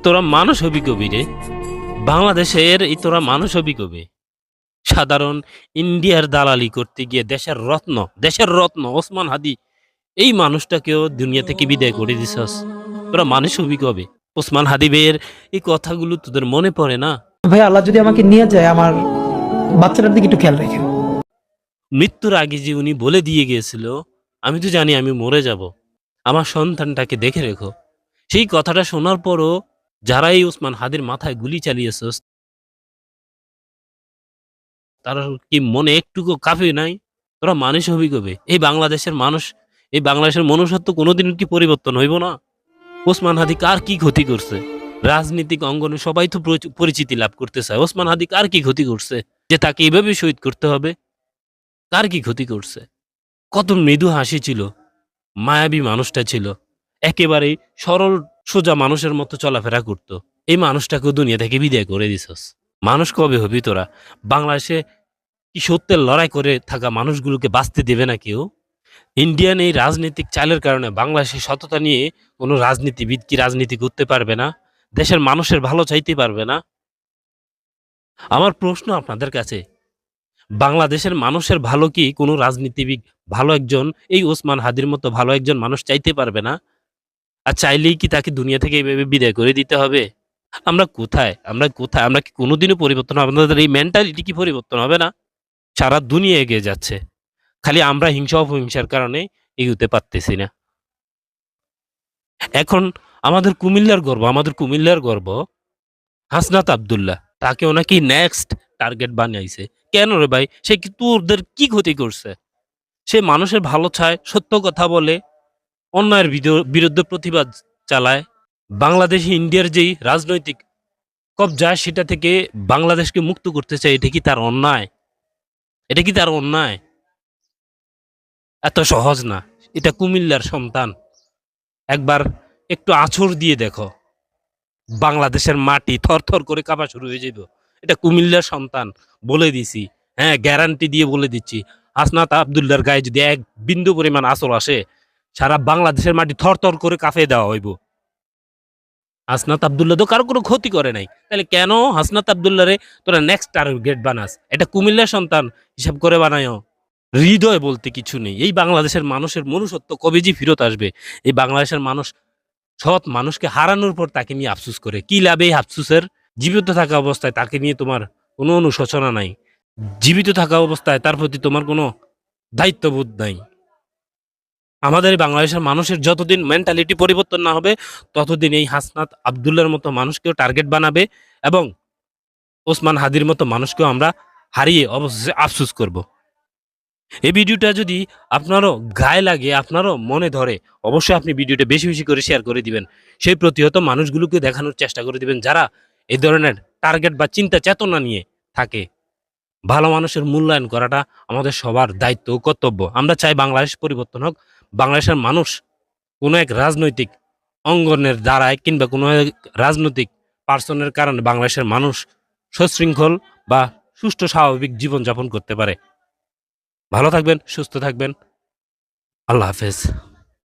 তোরা মানুষ হবি কবি রে। বাংলাদেশের এই তোরা মানুষ হবি কবি। সাধারণ ইন্ডিয়ার দালালি করতে গিয়ে দেশের রত্ন ওসমান হাদি এই মানুষটাকেও দুনিয়া থেকে বিদায় করে দিছস। তোরা মানুষ হবি কবে? ওসমান হাদিবের এই কথাগুলো তোদের মনে পড়ে না? ভাই আল্লাহ যদি আমাকে নিয়ে যায়, আমার বাচ্চাটার দিকে একটু খেয়াল রাখেন। মৃত্যুর আগে যে উনি বলে দিয়ে গিয়েছিল, আমি তো জানি আমি মরে যাব, আমার সন্তানটাকে দেখে রেখো। সেই কথাটা শোনার পরও যারা এই ওসমান হাদির মাথায় গুলি চালিয়েছস, তারা কি মনে একটুকু কাঁপে নাই? তোরা মানুষ হবি কবে? এই বাংলাদেশের মনুষ্যত্ব কোনোদিন কি পরিবর্তন হইব না? ওসমান হাদি কার কি ক্ষতি করছে? রাজনীতিক অঙ্গনে সবাই তো পরিচিতি লাভ করতে চায়। ওসমান হাদি কার কি ক্ষতি করছে যে তাকে এইভাবে শহীদ করতে হবে? কার কি ক্ষতি করছে? কত মৃদু হাসি ছিল, মায়াবী মানুষটা ছিল, একেবারেই সরল সোজা মানুষের মতো চলাফেরা করত। এই মানুষটাকেও দুনিয়া থেকে বিদায় করে দিছস। মানুষ কবে হবি তোরা? বাংলাদেশে কি সত্যের লড়াই করে থাকা মানুষগুলোকে বাঁচতে দেবে না কেউ? ইন্ডিয়ান এই রাজনৈতিক চালের কারণে বাংলাদেশের সততা নিয়ে কোনো রাজনীতিবিদ কি রাজনীতি করতে পারবে না? দেশের মানুষের ভালো চাইতে পারবে না? আমার প্রশ্ন আপনাদের কাছে, বাংলাদেশের মানুষের ভালো কি কোনো রাজনীতিবিদ ভালো একজন এই ওসমান হাদির মতো ভালো একজন মানুষ চাইতে পারবে না? আর চাইলেই কি তাকে দুনিয়া থেকে এভাবে বিদায় করে দিতে হবে? আমরা আমরা কি কোনোদিনও পরিবর্তন হবে? আমাদের এই মেন্টালিটি কি পরিবর্তন হবে না? সারা দুনিয়া এগিয়ে যাচ্ছে, খালি আমরা হিংসা অপহিংসার কারণে এগোতে পারতেছি না। এখন আমাদের কুমিল্লার গর্ব হাসনাত আব্দুল্লাহ, তাকেও নাকি নেক্সট টার্গেট বানাইছে। কেন রে ভাই? সে কি তোদের কি ক্ষতি করছে? সে মানুষের ভালো চায়, সত্য কথা বলে, অন্যায়ের বিরুদ্ধে প্রতিবাদ চালায়। বাংলাদেশে ইন্ডিয়ার যেই রাজনৈতিক কবজা, সেটা থেকে বাংলাদেশকে মুক্ত করতে চায়। এটা কি তার অন্যায়? এটা কি তার অন্যায়? এত সহজ না। এটা কুমিল্লার সন্তান। একবার একটু আঁচড় দিয়ে দেখো, বাংলাদেশের মাটি থরথর করে কাঁপা শুরু হয়ে যাবে। এটা কুমিল্লার সন্তান, বলে দিছি। হ্যাঁ, গ্যারান্টি দিয়ে বলে দিচ্ছি, হাসনাত আব্দুল্লাহর গায়ে যদি এক বিন্দু পরিমাণ আঁচড় আসে, সারা বাংলাদেশের মাটি থরথর করে কাঁপিয়ে দেওয়া হইব। হাসনাত আব্দুল্লাহ তো কারো কোনো ক্ষতি করে নাই, তাহলে কেন হাসনাত আব্দুল্লাহরে তোরা নেক্সট টার্গেট বানাস? এটা কুমিল্লার সন্তান, হিসাব করে বানায়ও। হৃদয় বলতে কিছু নেই। এই বাংলাদেশের মানুষের মনুষ্যত্ব কবে যে ফিরত আসবে? এই বাংলাদেশের মানুষ সৎ মানুষকে হারানোর পর তাকে নিয়ে আফসোস করে। কি লাভ এই আফসোসের? জীবিত থাকা অবস্থায় তাকে নিয়ে তোমার কোনো অনুশোচনা নাই। জীবিত থাকা অবস্থায় তার প্রতি তোমার কোনো দায়িত্ববোধ নাই। আমাদের এই বাংলাদেশের মানুষের যতদিন মেন্টালিটি পরিবর্তন না হবে, ততদিন এই হাসনাত আব্দুল্লাহর মতো মানুষকেও টার্গেট বানাবে এবং ওসমান হাদির মতো মানুষকেও আমরা হারিয়ে অবশেষে আফসোস করব। এই ভিডিওটা যদি আপনারও গায়ে লাগে, আপনারও মনে ধরে, অবশ্যই আপনি ভিডিওটা বেশি বেশি করে শেয়ার করে দিবেন। সেই প্রতিহত মানুষগুলোকে দেখানোর চেষ্টা করে দিবেন যারা এই ধরনের টার্গেট বা চিন্তা চেতনা নিয়ে থাকে। ভালো মানুষের মূল্যায়ন করাটা আমাদের সবার দায়িত্ব ও কর্তব্য। আমরা চাই বাংলাদেশ পরিবর্তন হোক। বাংলাদেশের মানুষ কোনো এক রাজনৈতিক অঙ্গনের দ্বারায় কিংবা কোনো এক রাজনৈতিক পার্সনের কারণে বাংলাদেশের মানুষ সুশৃঙ্খল বা সুষ্ঠু স্বাভাবিক জীবনযাপন করতে পারে। ভালো থাকবেন, সুস্থ থাকবেন। আল্লাহ হাফেজ।